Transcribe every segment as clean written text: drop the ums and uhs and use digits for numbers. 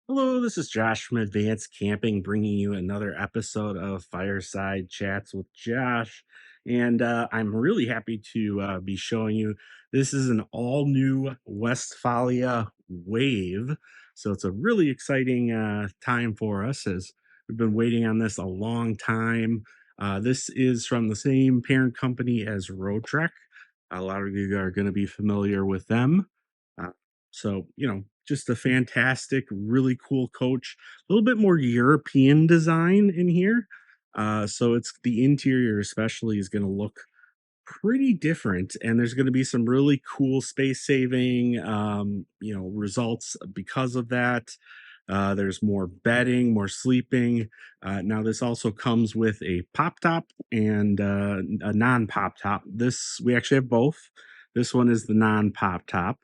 Hello, this is Josh from Advanced Camping, bringing you another episode of Fireside Chats with Josh. And I'm really happy to be showing you this is an all new Westfalia Wave. So it's a really exciting time for us as we've been waiting on this a long time. This is from the same parent company as Road Trek. A lot of you are going to be familiar with them. Uh, just a fantastic, really cool coach. A little bit more European design in here. So it's the interior, especially, is going to look pretty different, and there's going to be some really cool space saving results because of that. There's more bedding, more sleeping. Now this also comes with a pop top and a non pop top. This we actually have both. This one is the non pop top.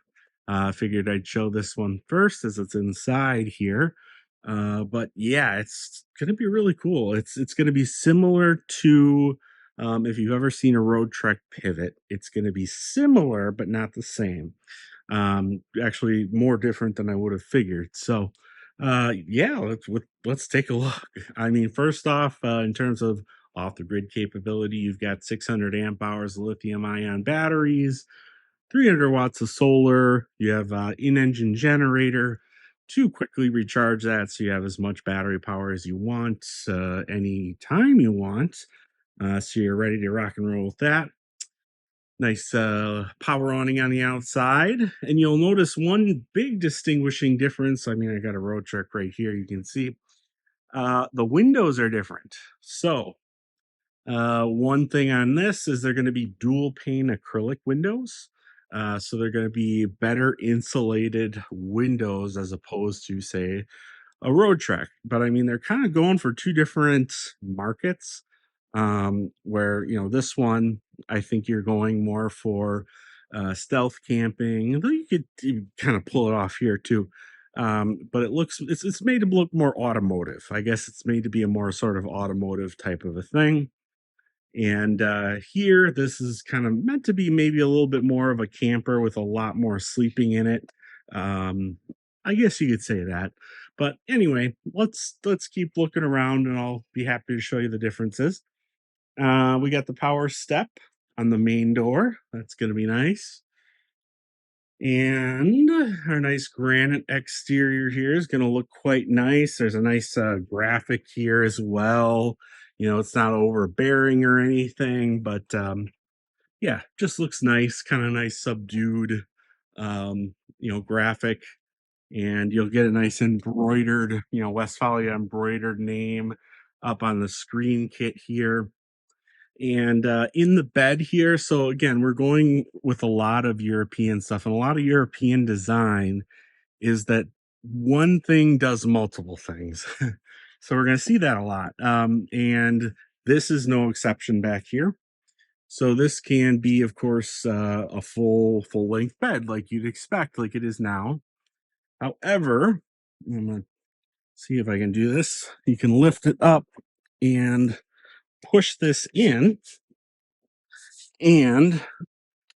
Figured I'd show this one first as it's inside here. But yeah, it's gonna be really cool. It's gonna be similar to if you've ever seen a road trek pivot, it's going to be similar but not the same. Actually, more different than I would have figured. So, yeah, let's take a look. I mean, first off, in terms of off the grid capability, you've got 600 amp hours of lithium ion batteries, 300 watts of solar. You have in engine generator to quickly recharge that, so you have as much battery power as you want any time you want. So you're ready to rock and roll with that. Nice power awning on the outside. And you'll notice one big distinguishing difference. I mean, I got a road trek right here. You can see the windows are different. So, one thing on this is they're going to be dual pane acrylic windows. So they're going to be better insulated windows as opposed to, say, a road trek. But I mean, they're kind of going for two different markets. Where this one, I think you're going more for stealth camping. Though you could kind of pull it off here too. But it's made to look more automotive. I guess it's made to be a more sort of automotive type of a thing. And here, this is kind of meant to be maybe a little bit more of a camper with a lot more sleeping in it. Um, I guess you could say that. But anyway, let's keep looking around, and I'll be happy to show you the differences. We got the power step on the main door. That's going to be nice. And our nice granite exterior here is going to look quite nice. There's a nice graphic here as well. It's not overbearing or anything, but yeah, just looks nice, kind of nice, subdued, graphic. And you'll get a nice embroidered, Westfalia embroidered name up on the screen kit here. And in the bed here, so again, we're going with a lot of European stuff, and a lot of European design is that one thing does multiple things. So we're going to see that a lot. And this is no exception back here. So this can be, of course, a full length bed like you'd expect, like it is now. However, I'm going to see if I can do this. You can lift it up and push this in, and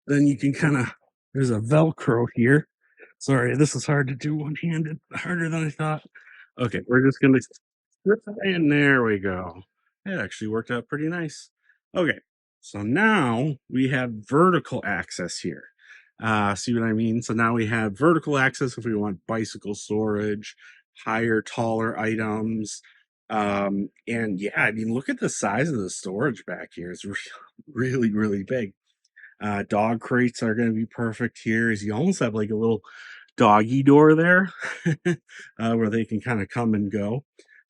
then you can kind of, there's a Velcro here. Sorry, this is hard to do one handed, harder than I thought. Okay, we're just going to strip that in. There we go. It actually worked out pretty nice. Okay, so now we have vertical access here. See what I mean? So now we have vertical access if we want bicycle storage, higher, taller items. And yeah, I mean, look at the size of the storage back here. It's really, really big. Dog crates are going to be perfect here. Is you almost have like a little doggy door there where they can kind of come and go.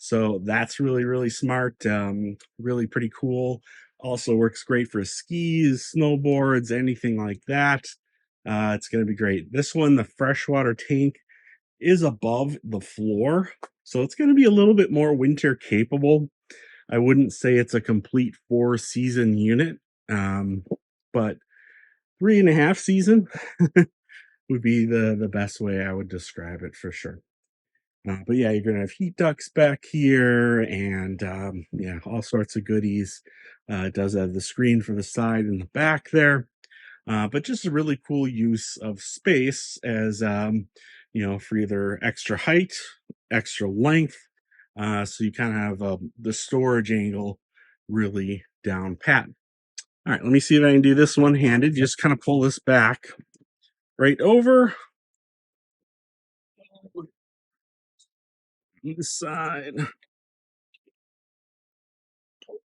So that's really, really smart. Really pretty cool. Also works great for skis, snowboards, anything like that. It's going to be great. This one, the freshwater tank is above the floor. So it's going to be a little bit more winter capable. I wouldn't say it's a complete 4 season unit, but 3.5 season would be the best way I would describe it for sure. But yeah, you're gonna have heat ducts back here, and yeah, all sorts of goodies. It does have the screen for the side and the back there, but just a really cool use of space as for either extra height, extra length. So you kind of have the storage angle really down pat. All right, let me see if I can do this one handed. Just kind of pull this back right over on the side.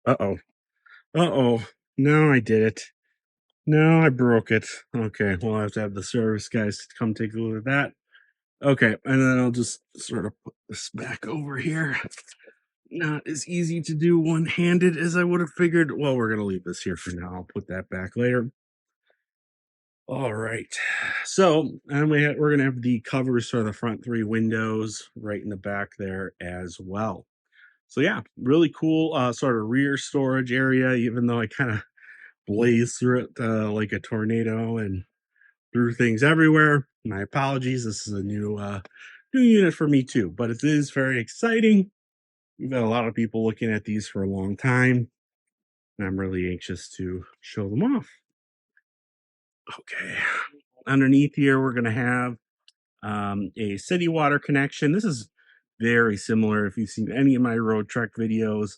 Uh-oh. Uh-oh. No, I did it. No, I broke it. Okay, we'll have to have the service guys to come take a look at that. Okay, and then I'll just sort of put this back over here. Not as easy to do one-handed as I would have figured. Well, we're gonna leave this here for now. I'll put that back later. All right. So, and we're gonna have the covers for the front three windows right in the back there as well. So yeah, really cool sort of rear storage area, even though I kind of blazed through it like a tornado and threw things everywhere. My apologies. This is a new unit for me too, but it is very exciting. We've had a lot of people looking at these for a long time, and I'm really anxious to show them off. Okay. Underneath here, we're going to have a city water connection. This is very similar. If you've seen any of my road trek videos,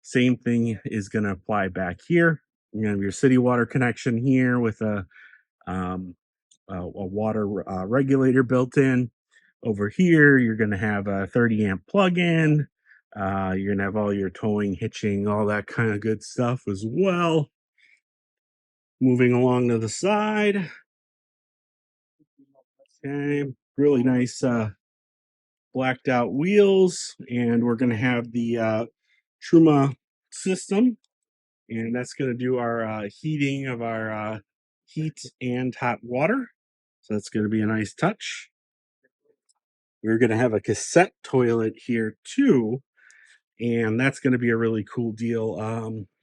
same thing is going to apply back here. You're going to have your city water connection here with um, a water regulator built in. Over here, you're going to have a 30 amp plug-in. You're going to have all your towing, hitching, all that kind of good stuff as well. Moving along to the side. Okay, really nice blacked out wheels. And we're going to have the Truma system. And that's going to do our heating of our heat and hot water. So that's going to be a nice touch. We're going to have a cassette toilet here too, and that's going to be a really cool deal.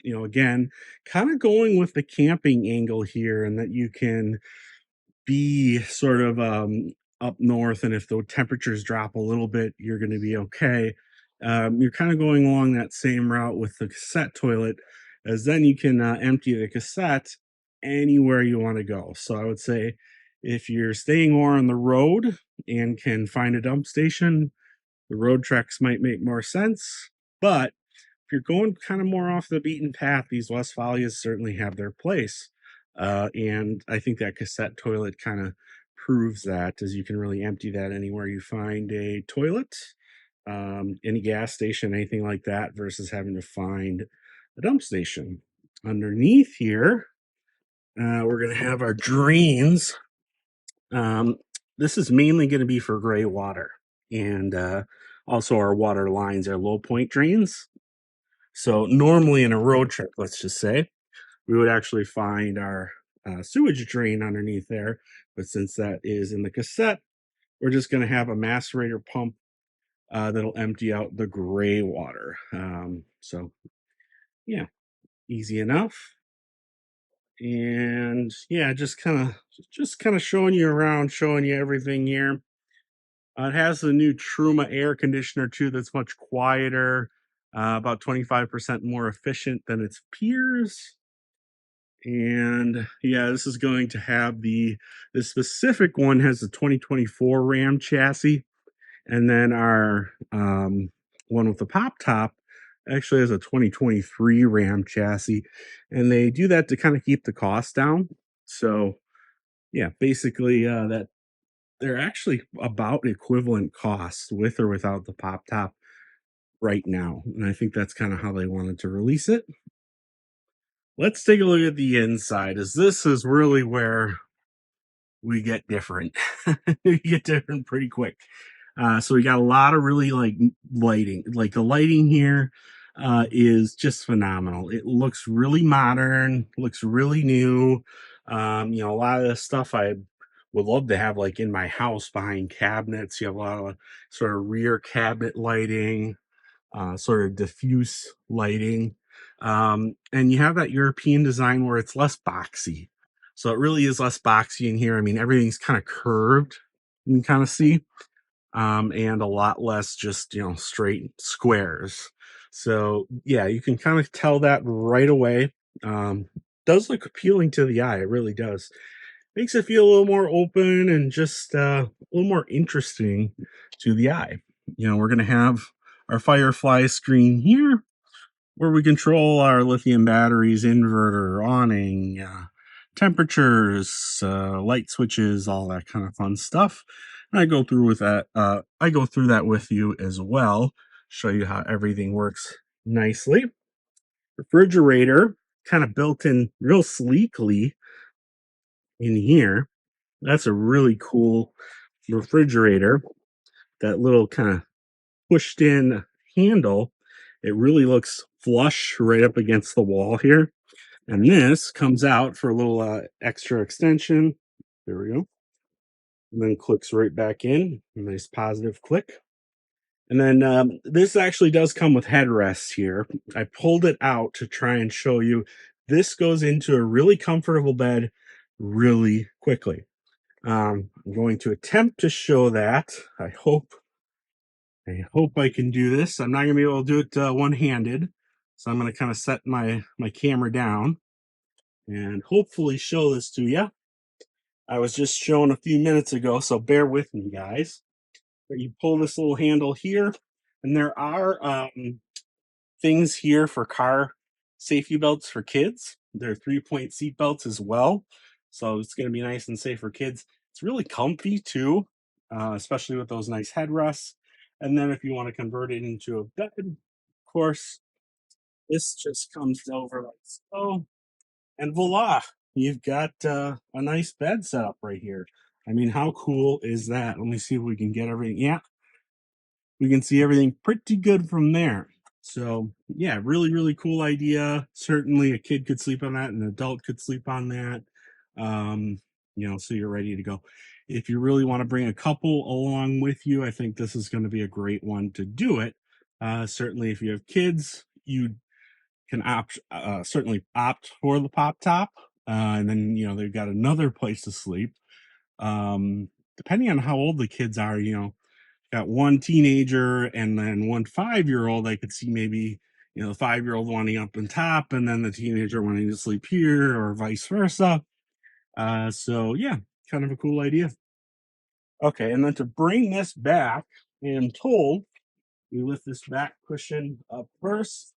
Again, kind of going with the camping angle here, and that you can be sort of up north, and if the temperatures drop a little bit, you're going to be okay. You're kind of going along that same route with the cassette toilet, as then you can empty the cassette anywhere you want to go. So I would say if you're staying more on the road and can find a dump station, the road treks might make more sense. But if you're going kind of more off the beaten path, these WestFalias certainly have their place. And I think that cassette toilet kind of proves that, as you can really empty that anywhere you find a toilet, any gas station, anything like that, versus having to find a dump station. Underneath here, we're going to have our drains. Um, this is mainly going to be for gray water, and also our water lines are low point drains. So normally in a road trip, let's just say, we would actually find our sewage drain underneath there. But since that is in the cassette, we're just going to have a macerator pump that'll empty out the gray water. So yeah, easy enough. And yeah, just kind of showing you around, showing you everything here. It has the new Truma air conditioner too, that's much quieter, about 25% more efficient than its peers. And yeah, this is going to have the specific one has the 2024 Ram chassis, and then our one with the pop top actually has a 2023 Ram chassis, and they do that to kind of keep the cost down. So yeah, basically that they're actually about equivalent costs with or without the pop top right now. And I think that's kind of how they wanted to release it. Let's take a look at the inside, as this is really where we get different. We get different pretty quick. So we got a lot of really like lighting. Like the lighting here is just phenomenal. It looks really modern, looks really new. A lot of the stuff I would love to have like in my house behind cabinets. You have a lot of sort of rear cabinet lighting, sort of diffuse lighting. And you have that European design where it's less boxy. So it really is less boxy in here. I mean, everything's kind of curved, you can kind of see, and a lot less just, straight squares. So yeah, you can kind of tell that right away. Does look appealing to the eye. It really does. Makes it feel a little more open and just a little more interesting to the eye. we're going to have our Firefly screen here where we control our lithium batteries, inverter, awning, temperatures, light switches, all that kind of fun stuff. And I go through with that. I go through that with you as well. Show you how everything works nicely. Refrigerator kind of built in real sleekly in here. That's a really cool refrigerator. That little kind of pushed in handle. It really looks flush right up against the wall here. And this comes out for a little extra extension. There we go. And then clicks right back in. A nice positive click. And then this actually does come with headrests here. I pulled it out to try and show you. This goes into a really comfortable bed really quickly. I'm going to attempt to show that. I hope I can do this. I'm not going to be able to do it one-handed. So I'm going to kind of set my camera down and hopefully show this to you. I was just showing a few minutes ago, so bear with me, guys. But you pull this little handle here, and there are things here for car safety belts for kids. They're 3-point seat belts as well, so it's going to be nice and safe for kids. It's really comfy too, especially with those nice headrests. And then if you want to convert it into a bed, of course, this just comes over like so, and voila, you've got a nice bed set up right here. I mean, how cool is that? Let me see if we can get everything. Yeah, we can see everything pretty good from there. So yeah, really, really cool idea. Certainly a kid could sleep on that, an adult could sleep on that. Um, so you're ready to go. If you really want to bring a couple along with you, I think this is going to be a great one to do it. Certainly if you have kids, you can certainly opt for the pop top. And then, they've got another place to sleep. Depending on how old the kids are, got one teenager and then one 5-year-old. I could see maybe, the 5-year-old wanting up on top and then the teenager wanting to sleep here or vice versa. So yeah, kind of a cool idea. Okay, and then to bring this back, I am told you lift this back cushion up first.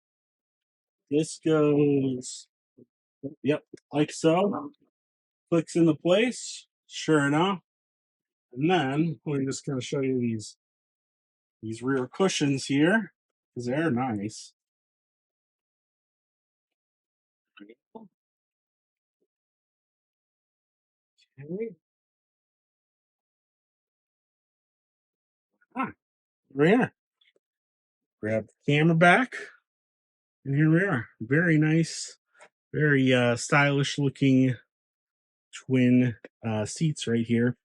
This goes, yep, like so. Clicks into place, sure enough. And then we're just going to show you these rear cushions here because they're nice. Okay. Ah, right here. Grab the camera back, and here we are. Very nice, very stylish looking twin seats right here,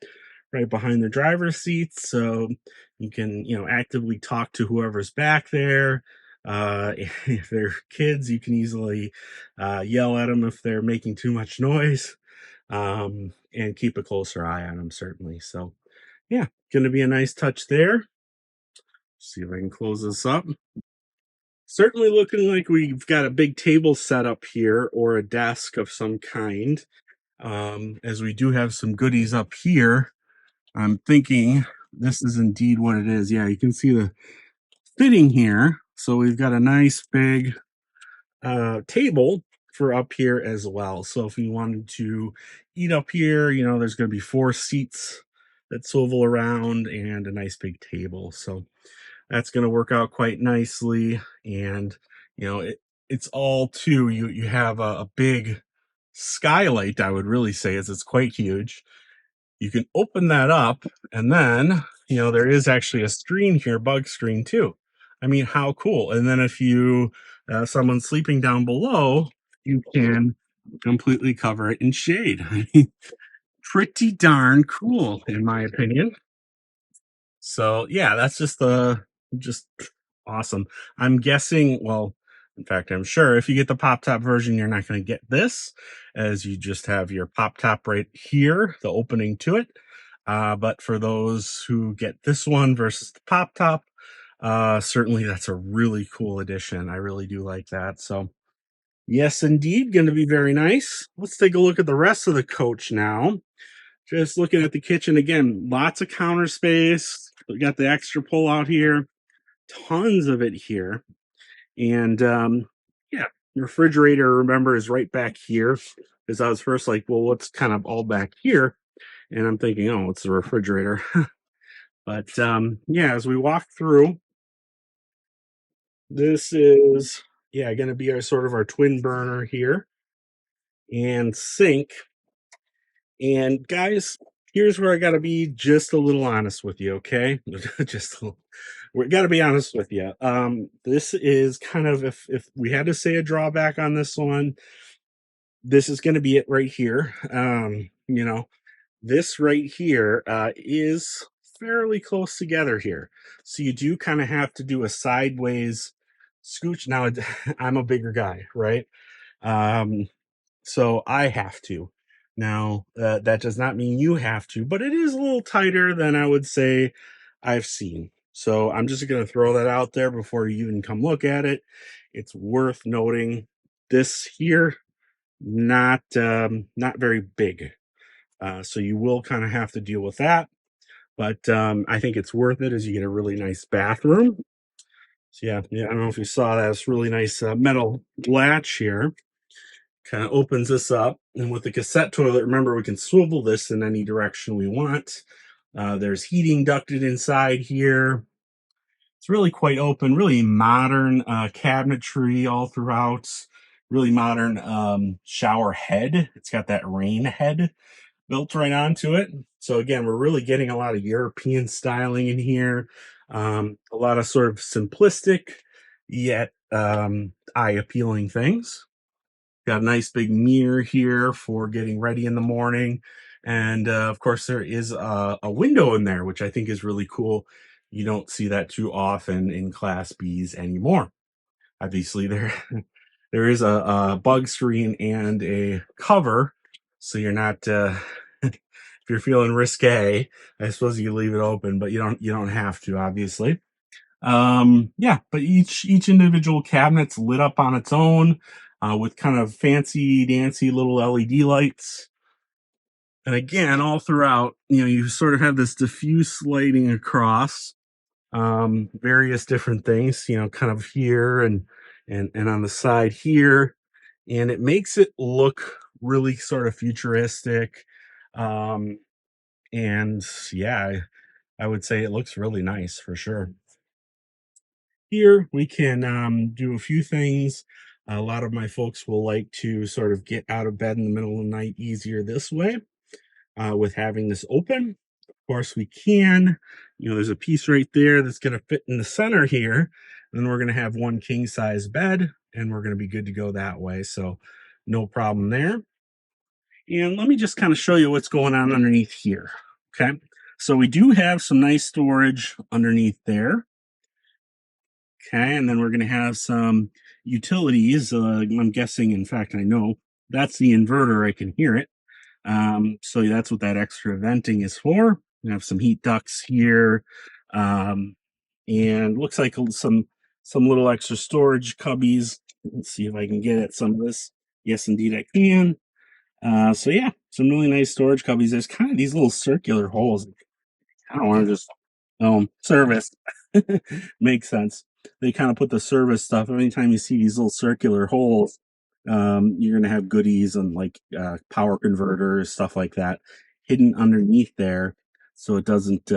right behind the driver's seat. So you can, actively talk to whoever's back there. If they're kids, you can easily yell at them if they're making too much noise, and keep a closer eye on them, certainly. So, yeah, going to be a nice touch there. See if I can close this up. Certainly looking like we've got a big table set up here or a desk of some kind. As we do have some goodies up here. I'm thinking this is indeed what it is. Yeah, you can see the fitting here. So we've got a nice big table for up here as well. So if you wanted to eat up here, there's going to be 4 seats that swivel around and a nice big table. So that's going to work out quite nicely. And it's all too. You have a big skylight. I would really say is it's quite huge. You can open that up, and then there is actually a screen here, bug screen too. I mean, how cool! And then if you someone's sleeping down below, you can completely cover it in shade. I mean, pretty darn cool, in my opinion. So yeah, that's just awesome. I'm guessing, well, in fact, I'm sure if you get the pop top version, you're not going to get this, as you just have your pop top right here, the opening to it. But for those who get this one versus the pop top, certainly that's a really cool addition. I really do like that. So yes, indeed, going to be very nice. Let's take a look at the rest of the coach now. Just looking at the kitchen again, lots of counter space. We got the extra pull out here, tons of it here. And yeah, the refrigerator, remember, is right back here. Because I was first like, well, what's kind of all back here? And I'm thinking, oh, it's the refrigerator. But yeah, as we walk through, this is yeah going to be our sort of our twin burner here and sink. And guys, here's where I got to be just a little honest with you, okay? just a little, we got to be honest with you. This is kind of if we had to say a drawback on this one, this is going to be it right here. This right here is fairly close together here. So you do kind of have to do a sideways scooch. Now, I'm a bigger guy, right? Um, so I have to. Now, that does not mean you have to, but it is a little tighter than I would say I've seen. So I'm just going to throw that out there before you even come look at it. It's worth noting this here, not very big. So you will kind of have to deal with that. But I think it's worth it as you get a really nice bathroom. So yeah, I don't know if you saw that. It's really nice metal latch here. Kind of opens this up, and with the cassette toilet, remember we can swivel this in any direction we want. There's heating ducted inside here. It's really quite open, really modern cabinetry all throughout. Really modern shower head. It's got that rain head built right onto it. So again, we're really getting a lot of European styling in here. A lot of sort of simplistic yet eye appealing things. Got a nice big mirror here for getting ready in the morning. And of course, there is a window in there, which I think is really cool. You don't see that too often in Class Bs anymore. Obviously, there is a bug screen and a cover, so you're not if you're feeling risque, I suppose you leave it open, but you don't have to, obviously. Yeah, but each individual cabinet's lit up on its own with kind of fancy dancy little LED lights. And again, all throughout, you sort of have this diffuse lighting across various different things, kind of here and on the side here, and it makes it look really sort of futuristic. Um, and yeah, I would say it looks really nice for sure. Here we can do a few things. A lot of my folks will like to sort of get out of bed in the middle of the night easier this way with having this open. Of course, we can. There's a piece right there that's going to fit in the center here. And then we're going to have one king size bed and we're going to be good to go that way. So, no problem there. And let me just kind of show you what's going on underneath here. Okay. So, we do have some nice storage underneath there. Okay, and then we're going to have some utilities. I'm guessing, in fact, I know that's the inverter. I can hear it. So that's what that extra venting is for. We have some heat ducts here, and looks like some little extra storage cubbies. Let's see if I can get at some of this. Yes, indeed, I can. So yeah, some really nice storage cubbies. There's kind of these little circular holes. I don't want to just service. Makes sense. They kind of put the service stuff. Anytime you see these little circular holes, you're gonna have goodies and like power converters, stuff like that, hidden underneath there, so it doesn't.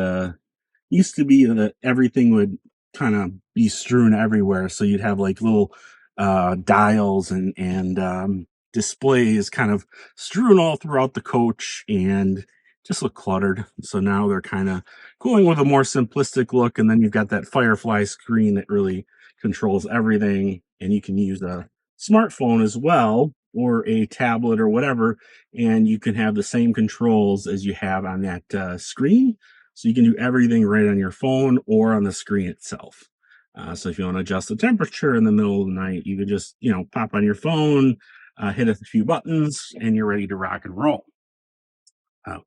Used to be that everything would kind of be strewn everywhere, so you'd have like little dials and displays kind of strewn all throughout the coach and just look cluttered. So now they're kind of going with a more simplistic look, and then you've got that Firefly screen that really controls everything, and you can use a smartphone as well or a tablet or whatever, and you can have the same controls as you have on that screen, so you can do everything right on your phone or on the screen itself. So if you want to adjust the temperature in the middle of the night, you could just pop on your phone, hit a few buttons, and you're ready to rock and roll. Okay.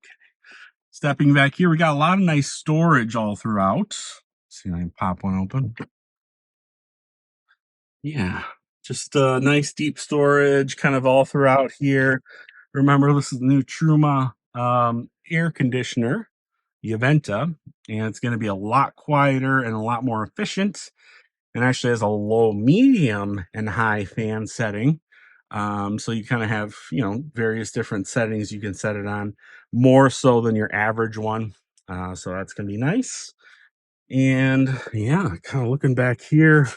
Stepping back here, we got a lot of nice storage all throughout. Let's see if I can pop one open. Yeah, just nice deep storage kind of all throughout here. Remember, this is the new Truma air conditioner. Yuventa, and it's going to be a lot quieter and a lot more efficient, and actually has a low, medium, and high fan setting. So you kind of have, various different settings you can set it on, more so than your average one. So that's going to be nice. And yeah, kind of looking back here,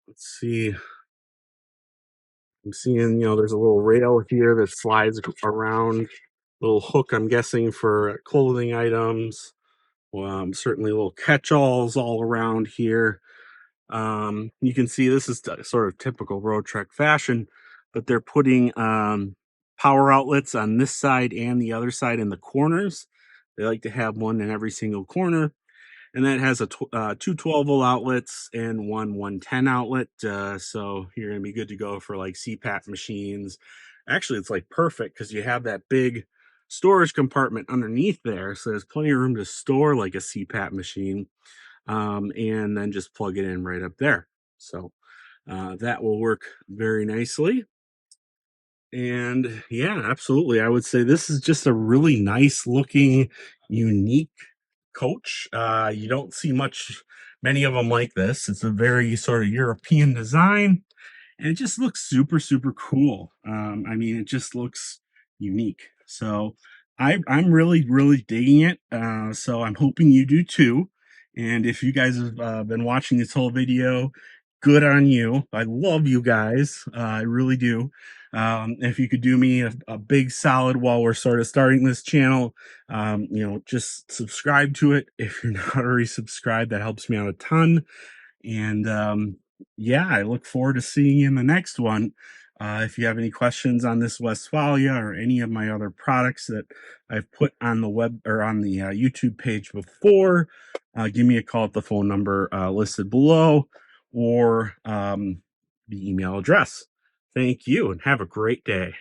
let's see. I'm seeing, there's a little rail here that slides around, little hook, I'm guessing, for clothing items. Certainly little catch-alls all around here. You can see this is sort of typical Road Trek fashion, but they're putting power outlets on this side and the other side in the corners. They like to have one in every single corner, and that has two 12-volt outlets and one 110 outlet. So you're gonna be good to go for like CPAP machines. Actually, it's like perfect because you have that big storage compartment underneath there, so there's plenty of room to store like a CPAP machine, and then just plug it in right up there. So that will work very nicely. And yeah, absolutely. I would say this is just a really nice looking, unique coach. You don't see many of them like this. It's a very sort of European design, and it just looks super, super cool. I mean, it just looks unique. So I'm really, really digging it. So I'm hoping you do too. And if you guys have been watching this whole video, good on you. I love you guys. I really do. If you could do me a big solid while we're sort of starting this channel, just subscribe to it. If you're not already subscribed, that helps me out a ton. And yeah, I look forward to seeing you in the next one. If you have any questions on this WestFalia or any of my other products that I've put on the web or on the YouTube page before, give me a call at the phone number listed below, or the email address. Thank you and have a great day.